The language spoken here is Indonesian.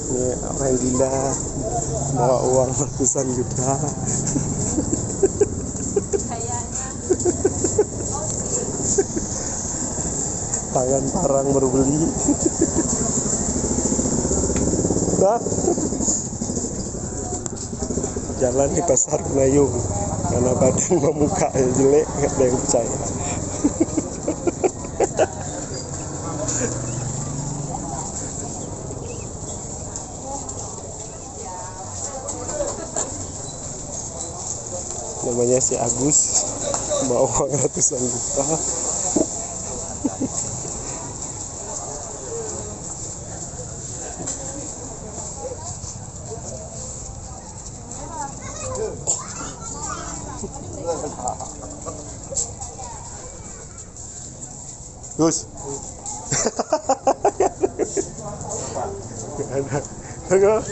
Ini orang gila bawa uang ratusan juta. Tangan parang berbeli. Nah, jalan di pasar Kenayung karena badan memuka jelek, nggak ada yang percaya. Namanya si Agus, bawa uang ratusan juta. Gus. Ada.